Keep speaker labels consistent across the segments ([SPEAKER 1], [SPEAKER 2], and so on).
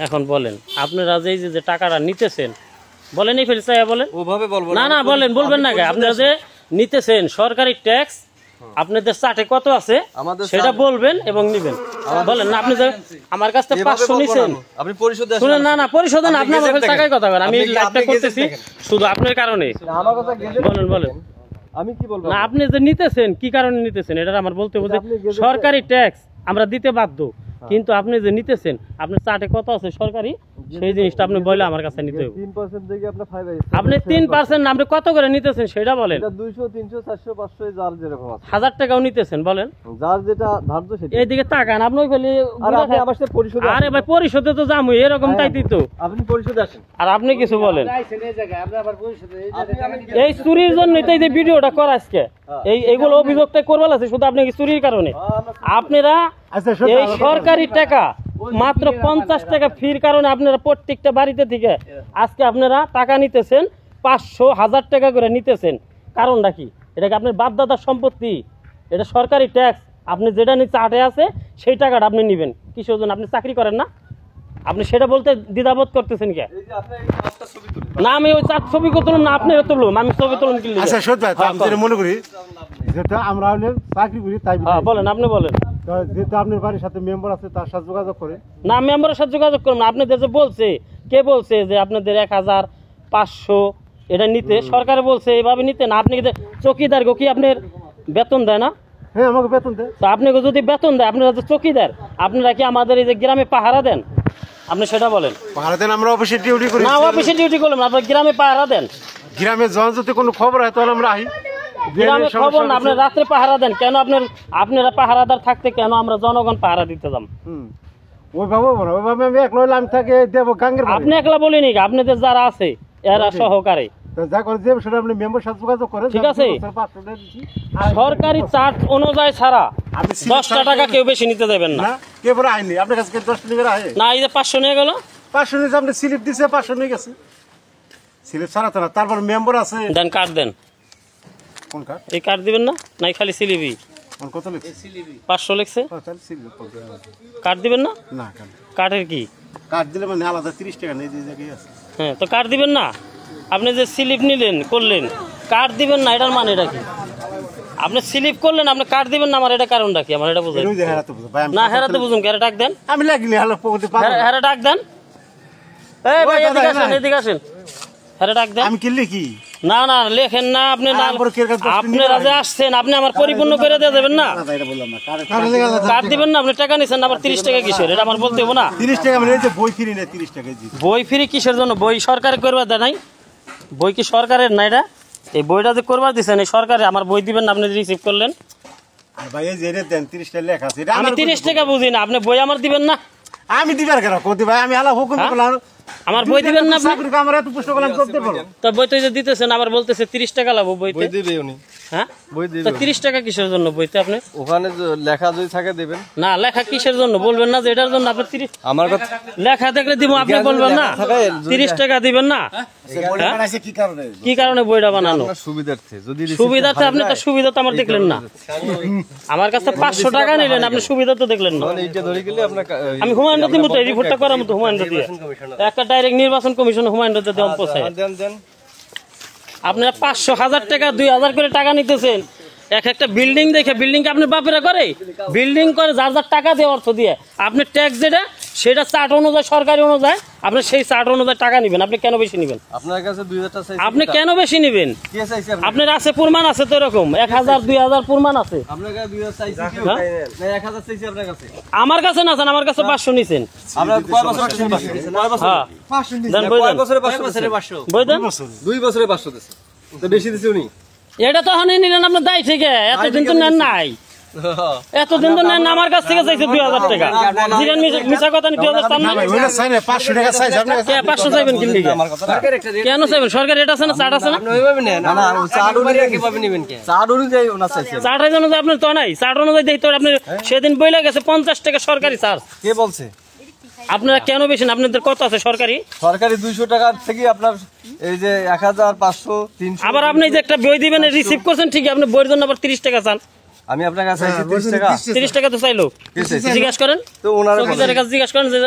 [SPEAKER 1] এখন বলেন আপনারা যে টাকাটা নিতেছেন বলেন এই ফেলছে বলেন
[SPEAKER 2] ওভাবে বলবো
[SPEAKER 1] না না বলেন বলবেন না আপনারা যে নিতেছেন সরকারি ট্যাক্স আপনাদের চাটে কত আছে সেটা বলবেন এবং নিবেন বলেন না আপনি যে আমার কাছ থেকে 500 নিছেন
[SPEAKER 2] আপনি পরিশোধ দেন
[SPEAKER 1] শুনেন না না পরিশোধ না আপনি আমার কাছে টাকায় কথা বলেন আমি লাইভটা করতেছি শুধু আপনার কারণে
[SPEAKER 2] আমার কথা
[SPEAKER 1] বলেন বলেন
[SPEAKER 2] আমি কি বলবো
[SPEAKER 1] না আপনি যে নিতেছেন কি কারণে নিতেছেন এটা আমার বলতে হবে সরকারি ট্যাক্স আমরা দিতে বাধ্য কিন্তু আপনি যে নিতেছেন আপনার চাটে কত আছে সরকারি সেই জিনিসটা আপনি বলে আমার কাছে নিতে হবে
[SPEAKER 2] 3% থেকে আপনার 5
[SPEAKER 1] আপনি 3% আপনি কত করে নিতেছেন সেটা বলেন
[SPEAKER 2] এটা 200 300 400 500 যার যেরকম আছে
[SPEAKER 1] 1000 টাকাও নিতেছেন বলেন
[SPEAKER 2] যার যেটা ধার্য সেটা
[SPEAKER 1] এইদিকে তাকান আপনি ওই ফেলে
[SPEAKER 2] আর আপনি আমার সাথে পরিশোধ
[SPEAKER 1] আরে ভাই পরিশোধে তো যামু এরকম তাইতি তো
[SPEAKER 2] আপনি পরিশোধে আসেন
[SPEAKER 1] আর আপনি কিছু বলেন
[SPEAKER 2] আইছেন এই জায়গায় আমরা আবার পরিশোধে এই জায়গায়
[SPEAKER 1] এই চুরির জন্যই তো এই যে ভিডিওটা করা আজকে এইগুলো অভিযোগটা করবার আছে শুধু আপনি কি চুরির কারণে আপনারা এই সরকারি টাকা মাত্র 50 টাকা ফির কারণে আপনারা প্রত্যেকটা বাড়িতে থেকে আজকে আপনারা টাকা নিতেছেন 500,000 টাকা করে নিতেছেন কারণটা কি এটা কি আপনার বাপ দাদার সম্পত্তি এটা সরকারি ট্যাক্স আপনি যেটা নিয়ে চাটে আছে সেই টাকাটা আপনি নেবেন কিসের জন্য আপনি চাকরি করেন না আপনি সেটা বলতে দ্বিধাবোধ করতেছেন কে না আমি ওই চার ছবি তুলুন না আপনি তুলুন আমি ছবি তুলুন কি
[SPEAKER 3] আচ্ছা সত্যি আমি যেটা মনে করি যেটা আমরা হলে চাকরি করি তাই
[SPEAKER 1] বলেন আপনি বলেন
[SPEAKER 3] যেটা আপনার বাড়ির সাথে মেম্বার আছে তার সাথে যোগাযোগ করে
[SPEAKER 1] না মেম্বারের সাথে যোগাযোগ করুন আপনাদের যে বলছে কে বলছে যে আপনাদের 1500 এটা নিতে সরকার বলছে এইভাবে নিতে না আপনি চকিদার গো কি আপনার বেতন দেয় না
[SPEAKER 3] হ্যাঁ আমাকে বেতন দেয়
[SPEAKER 1] তো আপনাকে যদি বেতন দেয় আপনারা যে চকিদার আপনারা কি আমাদের এই যে গ্রামে পাহারা দেন আপনি সেটা বলেন
[SPEAKER 3] পাহারা দেন আমরা অফিসে ডিউটি করি
[SPEAKER 1] না অফিসে ডিউটি করলাম আপনার গ্রামে পাহারা দেন
[SPEAKER 3] গ্রামে যখন যদি কোনো খবর হয় তাহলে আমরা আহি
[SPEAKER 1] গ্রামে খবর না আপনি রাত্রে পাহারা দেন কেন আপনারা পাহারাদার থাকতে কেন আমরা জনগণ পাহারা দিতে যাম
[SPEAKER 3] ওইভাবে ওইভাবে আমি একলা হইলে আমি থাকে দেবো গাঙ্গের
[SPEAKER 1] আপনি একলা বলিনি আপনাদের যারা আছে এরা সহকারে
[SPEAKER 3] যা করে যে সেটা আপনি মেম্বার সাথে যোগাযোগ করেন
[SPEAKER 1] ঠিক আছে সরকারি চার্জ অনুযায়ী ছাড়া 10 টাকা কেউ বেশি নিতে দেবেন না
[SPEAKER 3] কে বড় আইনি আপনার কাছে 10 টাকা আয়
[SPEAKER 1] না এই যে 500 নিয়ে গেল
[SPEAKER 3] 500 নিয়ে আপনি স্লিপ দিছে 500 নিয়ে গেছে স্লিপ ছাড়া তো না তারপর মেম্বার আছে
[SPEAKER 1] দেন কার্ড দেন
[SPEAKER 3] কোন কার্ড
[SPEAKER 1] এই কার্ড দিবেন না নাই খালি সিলিবি
[SPEAKER 3] কোন কত লিখছে
[SPEAKER 1] সিলিবি 500 লিখছে
[SPEAKER 3] তাহলে স্লিপ
[SPEAKER 1] কার্ড দিবেন না
[SPEAKER 3] না
[SPEAKER 1] কার্ডের কি
[SPEAKER 3] কার্ড দিলে মানে আলাদা 30 টাকা নেই যে জায়গায় আছে
[SPEAKER 1] হ্যাঁ তো কার্ড দিবেন না আপনি যে স্লিপ নিলেন করলেন কার্ড দিবেন না এটার মানে এটা কি আপনি স্লিপ করলেন আপনি কার্ড দিবেন না আমার এটা কারণটা কি আমার এটা বুঝাই না হেরাতে বুঝুন কেন ডাক দেন
[SPEAKER 3] আমি লাগিনি হলো পকেটে
[SPEAKER 1] হেরা ডাক দেন এই ভাই এদিকে আসেন হেরা ডাক দেন
[SPEAKER 3] আমি কি লিখি
[SPEAKER 1] না না লেখেন না আপনি না আপনারা যে আসছেন আপনি আমার পরিপূর্ণ করে দিয়ে দেবেন না কার্ড দিবেন না আপনি টাকা নিছেন আবার 30 টাকা কিসের এটা আমার বলতে হবে না
[SPEAKER 3] 30 টাকা মানে যে বই ফ্রি না 30 টাকা দিই
[SPEAKER 1] বই ফ্রি কিসের জন্য বই সরকার করবা দেয় নাই বই কি সরকারের না এটা এই বইটা যে করবা দিছেন এই সরকারে আমার বই দিবেন না আপনি রিসিভ করলেন
[SPEAKER 3] আর ভাই এই যে দেন 30 টাকা লেখা আছে
[SPEAKER 1] আমি 30 টাকা বুঝি না আপনি বই আমার দিবেন না
[SPEAKER 3] আমি দিবার কেন কোদি ভাই আমি হালা হুকুম করলাম
[SPEAKER 1] আমার বই দিবেন না
[SPEAKER 3] চাকরি আমরা এত প্রশ্ন করলাম করতে পারো
[SPEAKER 1] তো বই তো যে দিতেছেন আবার বলতেছে 30 টাকা লাগবে বইতে
[SPEAKER 2] বই দিবে উনি
[SPEAKER 1] হ্যাঁ
[SPEAKER 2] বই দিবে
[SPEAKER 1] তো 30 টাকা কিসের জন্য বইতে আপনি
[SPEAKER 2] ওখানে লেখা যদি থাকে দিবেন
[SPEAKER 1] না লেখা কিসের জন্য বলবেন না যে এটার জন্য আপনি 30
[SPEAKER 2] আমার কথা
[SPEAKER 1] লেখা দেখলে দিব আপনি বলবেন না 30 টাকা দিবেন না
[SPEAKER 3] বইটা বানাইছে কি কারণে
[SPEAKER 1] বইটা বানানো
[SPEAKER 2] সুবিধার্থে যদি
[SPEAKER 1] সুবিধাতে আপনি তো সুবিধা তো আমার দেখলেন না আমার কাছে 500 টাকা নিলেন আপনি সুবিধা তো দেখলেন না
[SPEAKER 2] এইটা ধরে গেলে আপনার
[SPEAKER 1] আমি হুমায়ুন রহমান মতো রিপোর্টটা করার মতো হুমায়ুন রহমান দিয়ে একটা ডাইরেক্ট নির্বাচন কমিশন হুমায়ুন রহমান দেওয়া পৌঁছায়
[SPEAKER 2] দেন
[SPEAKER 1] আপনারা 500,000 টাকা 2000 করে টাকা নিতেছেন একটা বিল্ডিং দেখে বিল্ডিং কে আপনার বাপেরা করে বিল্ডিং করে যার যার টাকা দিয়ে অর্থ দিয়ে আপনি ট্যাক্স যেটা সেটা চার্ট অনুযায়ী সরকারি অনুযায়ী আপনি সেই চার্ট অনুযায়ী টাকা নেবেন আপনি কেন বেশি নেবেন
[SPEAKER 2] আপনার কাছে 2000 টাকা চাইছি
[SPEAKER 1] আপনি কেন বেশি নেবেন
[SPEAKER 2] কি চাইছি
[SPEAKER 1] আপনার আছে প্রমাণ আছে তো এরকম 1000 2000 প্রমাণ আছে
[SPEAKER 2] আপনার কাছে 2000 চাইছি কি না 1000 চাইছি আপনার কাছে
[SPEAKER 1] আমার কাছে না জান আমার কাছে 500 নিছেন
[SPEAKER 2] আমরা কয় বছর কয় বছর
[SPEAKER 1] হ্যাঁ
[SPEAKER 2] 500 নিছেন
[SPEAKER 1] দেন বই দেন
[SPEAKER 2] বছরে 500
[SPEAKER 1] বই দেন
[SPEAKER 2] 2 বছরে 500 দিছে তো বেশি দিছে উনি
[SPEAKER 1] এটা তো হনে নিলেন আপনার দায় ঠিক এতদিন তো নেন নাই এতদিন তো নেন আমার কাছ থেকে চাইছে 2000 টাকা জিগান মিছা কথা নি 2000 টাকা না
[SPEAKER 3] ভাই ওইটা চাই না 500 টাকা চাই আপনার কাছে
[SPEAKER 1] 500 চাইবেন কি লিখে কেন চাইবেন সরকার এটা আছে না চাট আছে না
[SPEAKER 2] আপনি ওইভাবে নেন না না চাট অনুযায়ী কিভাবে নেবেন কে চাট অনুযায়ী ওনা চাইছে
[SPEAKER 1] চাট অনুযায়ী আপনি তো নাই চাট অনুযায়ী দেই তো আপনি সেদিন বইলা গেছে 50 টাকা সরকারি চার্জ
[SPEAKER 2] কে বলছে
[SPEAKER 1] আপনারা কেন বেশি আপনাদের কত আছে সরকারি
[SPEAKER 2] 200 টাকা থেকে আপনার এই যে 1500 300
[SPEAKER 1] আবার আপনি যে একটা বই দিবেন রিসিভ করছেন ঠিকই আপনি বইয়ের জন্য আবার 30 টাকা চান
[SPEAKER 2] আমি আপনার কাছে চাইছি 30 টাকা
[SPEAKER 1] 30 টাকা তো চাইলো জিজ্ঞেস করেন
[SPEAKER 2] তো ওনারে
[SPEAKER 1] চৌকিদারের কাছে জিজ্ঞেস করেন যে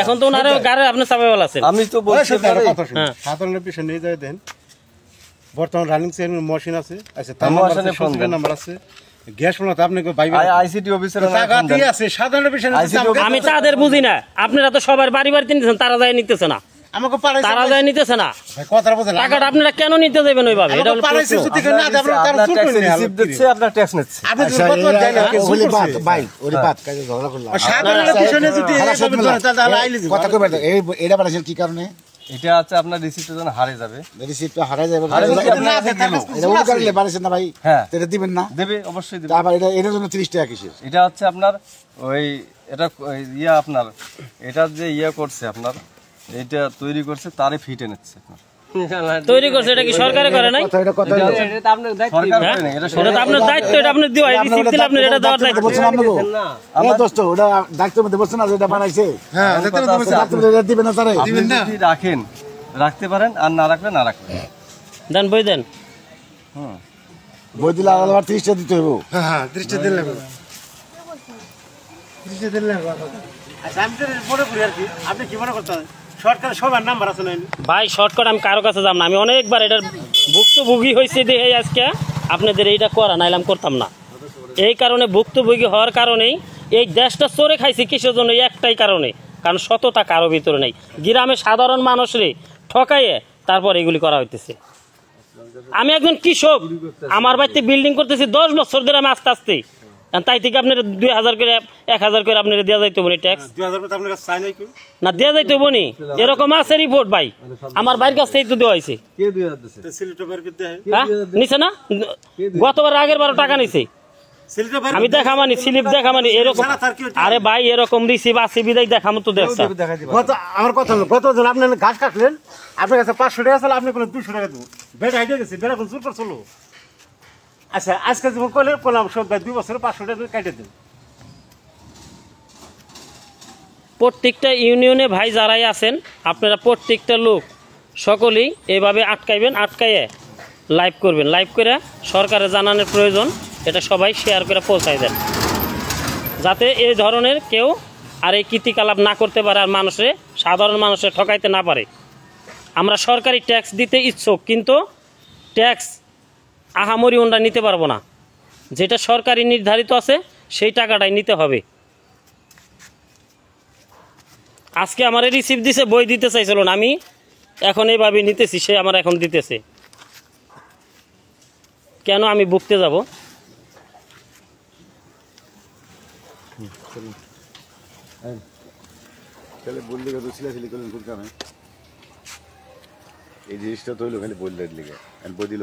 [SPEAKER 1] এখন তো ওনারে গাড়ি আপনি চাপাইওয়ালা আছেন
[SPEAKER 2] আমি তো বলছি
[SPEAKER 1] হ্যাঁ।
[SPEAKER 3] সাধারণ পিছনে নিয়ে যায় দেন বর্তমান রানিং চেন মেশিন আছে আচ্ছা তার
[SPEAKER 2] আমার
[SPEAKER 3] নাম্বার
[SPEAKER 2] সাথে ফোন দেন।
[SPEAKER 3] নাম্বার আছে গ্যাস ফোন তো আপনাকে বাইবে
[SPEAKER 2] আইসিটি অফিসার
[SPEAKER 3] টাকা দিয়ে আছে সাধারণ পিছনে
[SPEAKER 1] আমি তাদের বুঝি না আপনারা তো সবার বাড়ি বাড়িতে নিতেছেন তারা যায় নিতেছে না
[SPEAKER 3] আমাকে পারাইছে
[SPEAKER 1] তারা যায় নিতেছে না
[SPEAKER 3] ভাই কথা বলেন
[SPEAKER 1] টাকাটা আপনারা কেন নিতে যাবেন ওইভাবে এটা হলো
[SPEAKER 3] পারাইছে
[SPEAKER 1] প্রশ্ন।
[SPEAKER 3] যদি না দেন তার
[SPEAKER 2] আপনার
[SPEAKER 3] চুপ
[SPEAKER 2] ট্যাক্স
[SPEAKER 3] করে
[SPEAKER 2] রিসিপ্ট দিচ্ছে আপনার ট্যাক্স নিচ্ছে
[SPEAKER 3] আপনি যদি কত দেন
[SPEAKER 4] ওলি বাদ ভাই ওলি বাদ কাজে ঝগড়া করলাম
[SPEAKER 3] সাধারণ পিছনে যদি এইভাবে ধরে তাহলে আইলে দিব
[SPEAKER 4] কথা কইবার এই এটা বানাইছেন কি কারণে
[SPEAKER 2] এটা আছে আপনার রিসিপ্টের জন্য হারিয়ে যাবে
[SPEAKER 4] রিসিপ্টটা হারাই যাবে
[SPEAKER 3] না আছে তার কাছে
[SPEAKER 4] এটা ওলি কারণে বানাইছেন না ভাই
[SPEAKER 2] হ্যাঁ
[SPEAKER 4] এটা দিবেন না
[SPEAKER 2] দেবে অবশ্যই দেবে
[SPEAKER 4] তারপর এটা এর জন্য 30 টাকা কিসের
[SPEAKER 2] এটা হচ্ছে আপনার ওই এটা ইয়া আপনার এটা যে ইয়া করছে আপনার এটা তৈরি করছে তারে ফিটে নিচ্ছে আপনার
[SPEAKER 1] তৈরি করছে এটা কি সরকারে করে নাই
[SPEAKER 4] কথা
[SPEAKER 2] এটা হচ্ছে সরকার
[SPEAKER 1] হ্যাঁ?
[SPEAKER 2] করে নাই, এটা
[SPEAKER 1] এটা তো আপনার দায়িত্ব এটা আপনি দিও রিসিপ্ট দিলে আপনার এটা দেওয়ার দায়িত্ব
[SPEAKER 4] বলছেন আপনাকে আমার দোস্ত ওটা ডাক্তার মধ্যে বলছেন না যে এটা বানাইছে
[SPEAKER 3] হ্যাঁ
[SPEAKER 4] ডাক্তার এটা দিবেন না তারে
[SPEAKER 2] আপনি যদি রাখেন রাখতে পারেন আর না রাখলে না রাখবেন
[SPEAKER 1] দেন বই দেন
[SPEAKER 2] হুম
[SPEAKER 4] বই দিলে আবার 30 টাকা দিতে হবে
[SPEAKER 3] হ্যাঁ দৃষ্টি দিলে দৃষ্টি দিলে আচ্ছা আমি তো মনে করি আর কি আপনি কি মনে করতেন সরকার সবার নাম্বার আছে না
[SPEAKER 1] ভাই শর্টকাট আমি কারো কাছে যাব না আমি অনেকবার এটার ভুক্তভোগী হয়েছে দেখে আজকে আপনাদের এইটা করা নাইলাম করতাম না এই কারণে ভুক্তভোগী হওয়ার কারণেই এই দেশটা চোরে খাইছে কিসের জন্য এই একটাই কারণে কারণ সততা কারো ভিতরে নেই গ্রামে সাধারণ মানুষরে ঠকাইয়ে তারপর এগুলি করা হইতেছে আমি একজন কৃষক আমার বাড়িতে বিল্ডিং করতেছি 10 বছর ধরে আমি আস্তে আস্তে তাই থেকে আপনার 2000 করে 1000 করে আপনার দেওয়া যাইতে বনি ট্যাক্স
[SPEAKER 3] 2000 টাকা আপনার কাছে চাই নাই কি
[SPEAKER 1] না দেওয়া যাইতে বনি এরকম আছে রিপোর্ট ভাই আমার বাড়ির কাছ থেকে তো দেওয়া হয়েছে
[SPEAKER 2] কে দিয়ে দিচ্ছে
[SPEAKER 3] সিলিন্ডার বের করতে হয়
[SPEAKER 1] হ্যাঁ নিছে না গতবার আগের বারো টাকা নিছে
[SPEAKER 3] সিলিন্ডার বের
[SPEAKER 1] আমি দেখামানি স্লিপ দেখামানি এরকম আরে ভাই এরকম রিসিভ আছে বিদায় দেখামো তো দেখছা
[SPEAKER 3] গত আমার কথা হলো গত জন আপনি ঘাস কাটলেন আপনার কাছে 500 টাকা ছিল আপনি কোনো 200 টাকা দেবো বেড হাইটে গেছে বেড়া কোন চুর করছিল আচ্ছা আজকে যখন করলাম সব ভাই 2 বছরে 500 টাকা কাটে দেন
[SPEAKER 1] প্রত্যেকটা ইউনিয়নে ভাই যারাই আছেন আপনারা প্রত্যেকটা লোক সকলেই এভাবে আটকাইবেন আটকাইয়ে লাইভ করবেন লাইভ করে সরকারের জানানোর প্রয়োজন এটা সবাই শেয়ার করে পৌঁছায় দেন যাতে এই ধরনের কেউ আর এই কীর্তিকলাপ না করতে পারে আর মানুষে সাধারণ মানুষে ঠকাইতে না পারে আমরা সরকারি ট্যাক্স দিতে ইচ্ছুক কিন্তু ট্যাক্স আহামরি ওনরা নিতে পারবো না যেটা সরকারি নির্ধারিত আছে সেই টাকাটাই নিতে হবে আজকে আমার রিসিভ দিছে বই দিতে চাইছিল না আমি এখন এইভাবে নিতেছি সে আমার এখন দিতেছে কেন আমি ভুগতে যাব
[SPEAKER 4] তাহলে বললি কত ছিলাছিলি করলেন কোন কামে এই জিনিসটা তো হইলো খালি বললে লিগে বই দিল